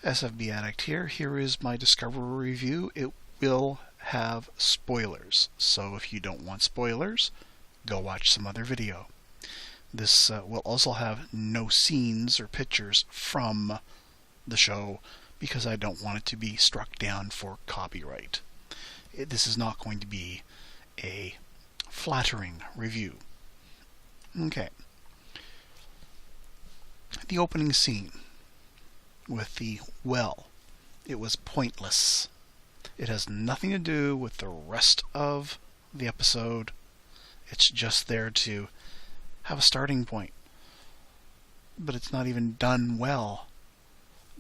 SFB Addict here. Here is my Discovery review. It will have spoilers, so if you don't want spoilers, go watch some other video. This will also have no scenes or pictures from the show because I don't want it to be struck down for copyright. This is not going to be a flattering review. Okay. The opening scene with the well. It was pointless. It has nothing to do with the rest of the episode. It's just there to have a starting point. But it's not even done well.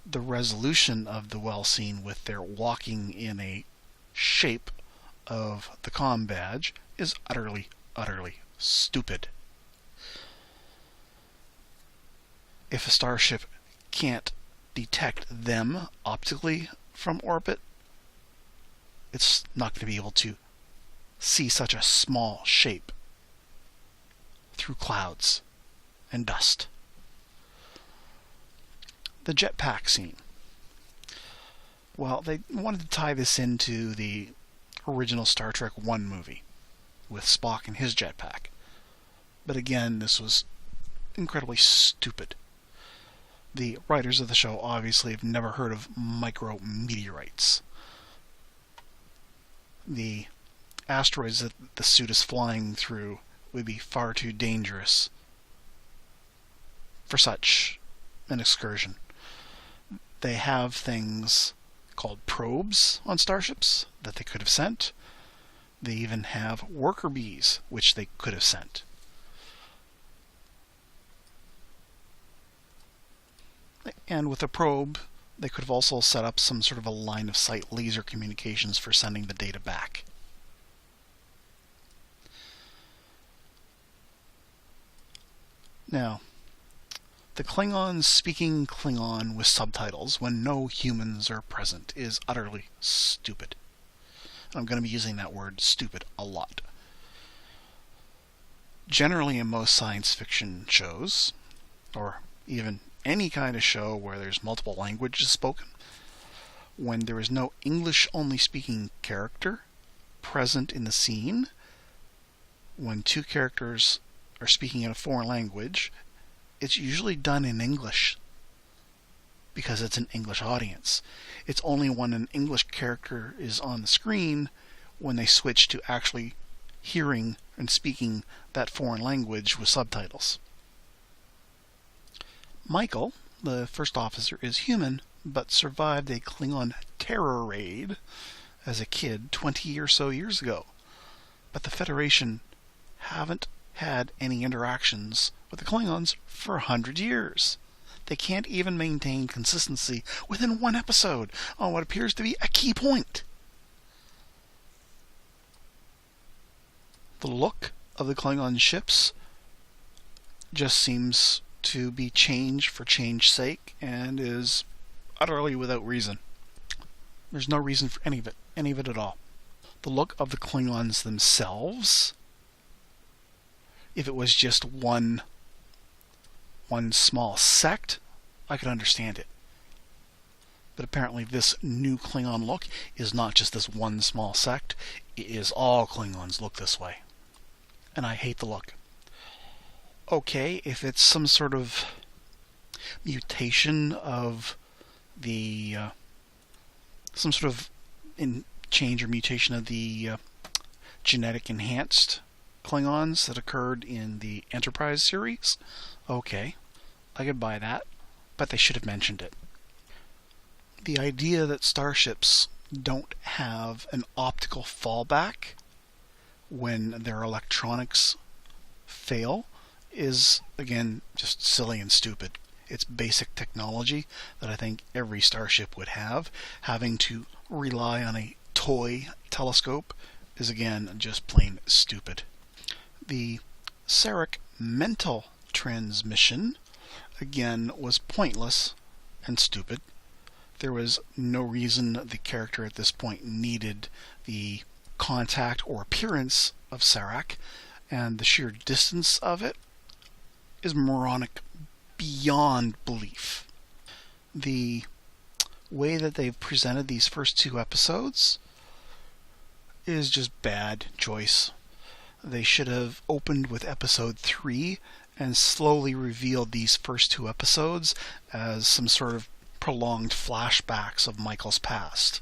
The resolution of the well scene with their walking in a shape of the comm badge is utterly stupid. If a starship can't detect them optically from orbit, it's not going to be able to see such a small shape through clouds and dust. The jetpack scene. Well, they wanted to tie this into the original Star Trek I movie with Spock and his jetpack. But again, this was incredibly stupid. The writers of the show obviously have never heard of micrometeorites. The asteroids that the suit is flying through would be far too dangerous for such an excursion. They have things called probes on starships that they could have sent. They even have worker bees, which they could have sent. And with a probe, they could have also set up some sort of a line-of-sight laser communications for sending the data back. Now, the Klingons speaking Klingon with subtitles when no humans are present is utterly stupid. I'm going to be using that word stupid a lot. Generally, in most science fiction shows, or even any kind of show where there's multiple languages spoken, when there is no English-only speaking character present in the scene, when two characters are speaking in a foreign language, it's usually done in English because it's an English audience. It's only when an English character is on the screen when they switch to actually hearing and speaking that foreign language with subtitles. Michael, the first officer, is human, but survived a Klingon terror raid as a kid 20 or so years ago. But the Federation haven't had any interactions with the Klingons for 100 years. They can't even maintain consistency within one episode on what appears to be a key point. The look of the Klingon ships just seems to be change for change's sake and is utterly without reason. There's no reason for any of it at all. The look of the Klingons themselves, if it was just one small sect, I could understand it. But apparently this new Klingon look is not just this one small sect, it is all Klingons look this way. And I hate the look. Okay, if it's some sort of mutation of the some sort of change or mutation of the genetic enhanced Klingons that occurred in the Enterprise series, okay, I could buy that, but they should have mentioned it. The idea that starships don't have an optical fallback when their electronics fail is, again, just silly and stupid. It's basic technology that I think every starship would have. Having to rely on a toy telescope is, again, just plain stupid. The Sarek mental transmission, again, was pointless and stupid. There was no reason the character at this point needed the contact or appearance of Sarek, and the sheer distance of it is moronic beyond belief. The way that they've presented these first 2 episodes is just bad choice. They should have opened with episode 3 and slowly revealed these first 2 episodes as some sort of prolonged flashbacks of Michael's past.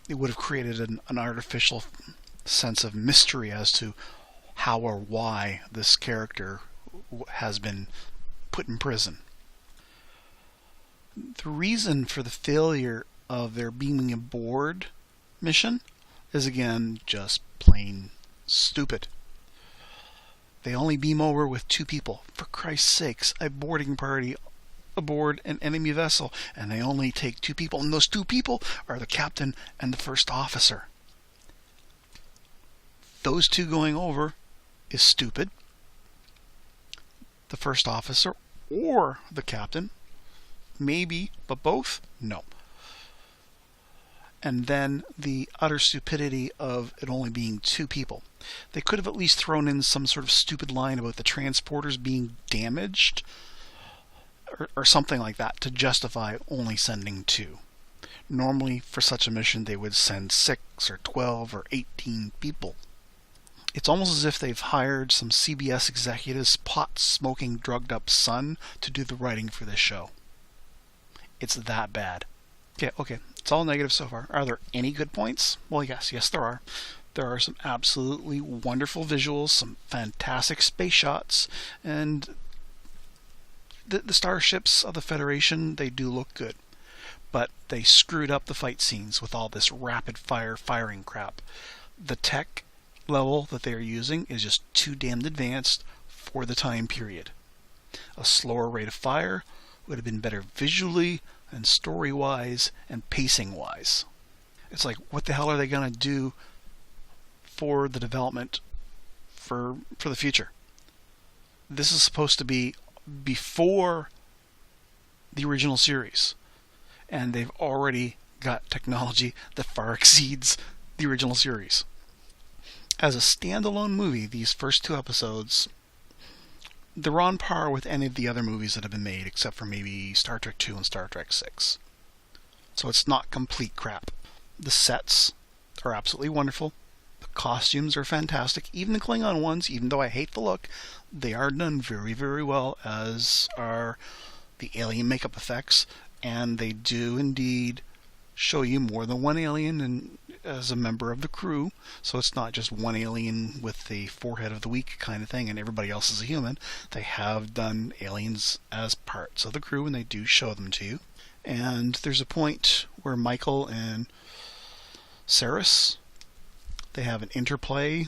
It would have created an artificial sense of mystery as to how or why this character has been put in prison. The reason for the failure of their beaming aboard mission is again just plain stupid. They only beam over with 2 people. For Christ's sakes, a boarding party aboard an enemy vessel, and they only take 2 people, and those 2 people are the captain and the first officer. Those 2 going over is stupid. The first officer or the captain, maybe, but both? No. And then the utter stupidity of it only being 2 people. They could have at least thrown in some sort of stupid line about the transporters being damaged or something like that to justify only sending 2. Normally, for such a mission, they would send 6 or 12 or 18 people. It's almost as if they've hired some CBS executive's pot-smoking, drugged-up son to do the writing for this show. It's that bad. Okay, it's all negative so far. Are there any good points? Well, yes, there are. There are some absolutely wonderful visuals, some fantastic space shots, and the starships of the Federation, they do look good. But they screwed up the fight scenes with all this rapid-fire firing crap. The tech level that they are using is just too damned advanced for the time period. A slower rate of fire would have been better visually and story-wise and pacing-wise. It's like, what the hell are they going to do for the development for the future? This is supposed to be before the original series, and they've already got technology that far exceeds the original series. As a standalone movie, these first 2 episodes, they're on par with any of the other movies that have been made, except for maybe Star Trek 2 and Star Trek 6. So it's not complete crap. The sets are absolutely wonderful. The costumes are fantastic. Even the Klingon ones, even though I hate the look, they are done very, very well, as are the alien makeup effects, and they do indeed show you more than one alien and as a member of the crew, so it's not just one alien with the forehead of the week kind of thing and everybody else is a human. They have done aliens as parts of the crew, and they do show them to you. And there's a point where Michael and Saris, they have an interplay,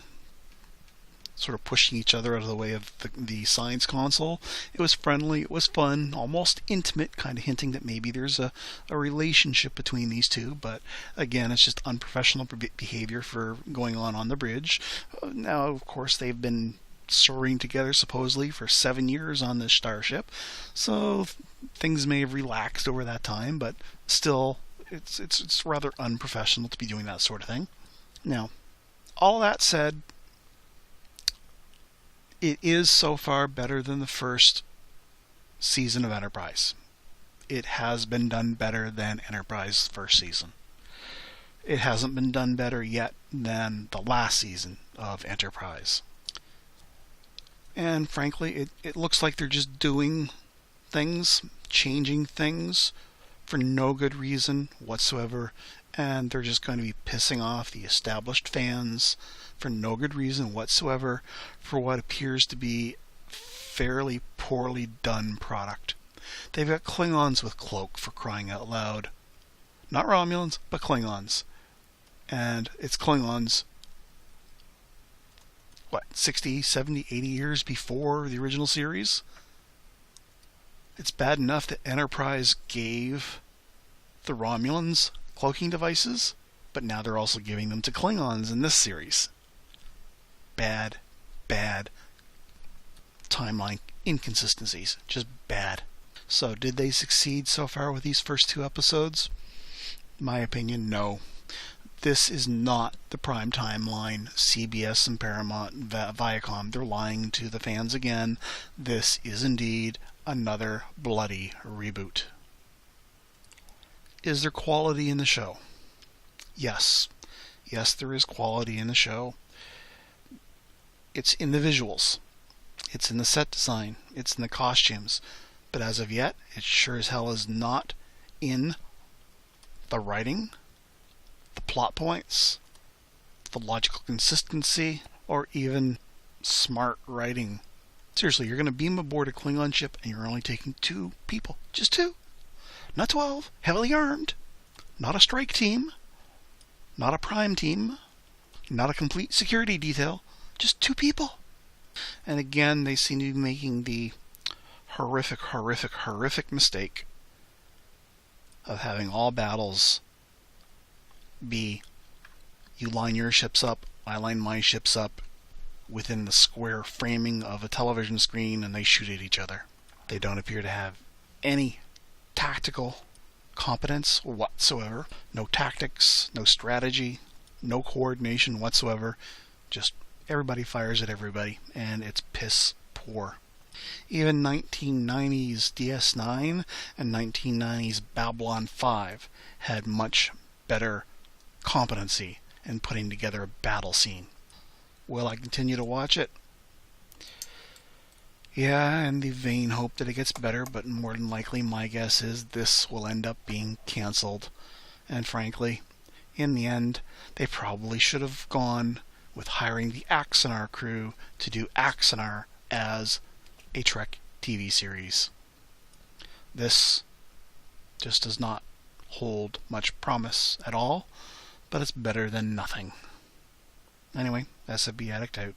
sort of pushing each other out of the way of the science console. It was friendly, it was fun, almost intimate, kind of hinting that maybe there's a relationship between these 2, but again, it's just unprofessional behavior for going on the bridge. Now, of course, they've been soaring together supposedly for 7 years on this starship, so things may have relaxed over that time, but still, it's rather unprofessional to be doing that sort of thing. Now, all that said, it is so far better than the first season of Enterprise. It has been done better than Enterprise's first season. It hasn't been done better yet than the last season of Enterprise. And frankly, it looks like they're just doing things, changing things for no good reason whatsoever, and they're just going to be pissing off the established fans for no good reason whatsoever for what appears to be fairly poorly done product. They've got Klingons with cloak, for crying out loud. Not Romulans, but Klingons. And it's Klingons, 60, 70, 80 years before the original series? It's bad enough that Enterprise gave the Romulans cloaking devices, but now they're also giving them to Klingons in this series. Bad timeline inconsistencies. Just bad. So, did they succeed so far with these first 2 episodes? My opinion, no. This is not the prime timeline. CBS and Paramount, Viacom, they're lying to the fans again. This is indeed another bloody reboot. Is there quality in the show? Yes. Yes, there is quality in the show. It's in the visuals. It's in the set design. It's in the costumes. But as of yet, it sure as hell is not in the writing, the plot points, the logical consistency, or even smart writing. Seriously, you're going to beam aboard a Klingon ship and you're only taking 2 people. Just 2. Not 12. Heavily armed. Not a strike team. Not a prime team. Not a complete security detail. Just 2 people. And again, they seem to be making the horrific mistake of having all battles be you line your ships up, I line my ships up within the square framing of a television screen, and they shoot at each other. They don't appear to have any tactical competence whatsoever. No tactics, no strategy, no coordination whatsoever. Just everybody fires at everybody, and it's piss poor. Even 1990s DS9 and 1990s Babylon 5 had much better competency in putting together a battle scene. Will I continue to watch it? Yeah, in the vain hope that it gets better, but more than likely my guess is this will end up being cancelled. And frankly, in the end, they probably should have gone with hiring the Axanar crew to do Axanar as a Trek TV series. This just does not hold much promise at all, but it's better than nothing. Anyway, SFB Addict out.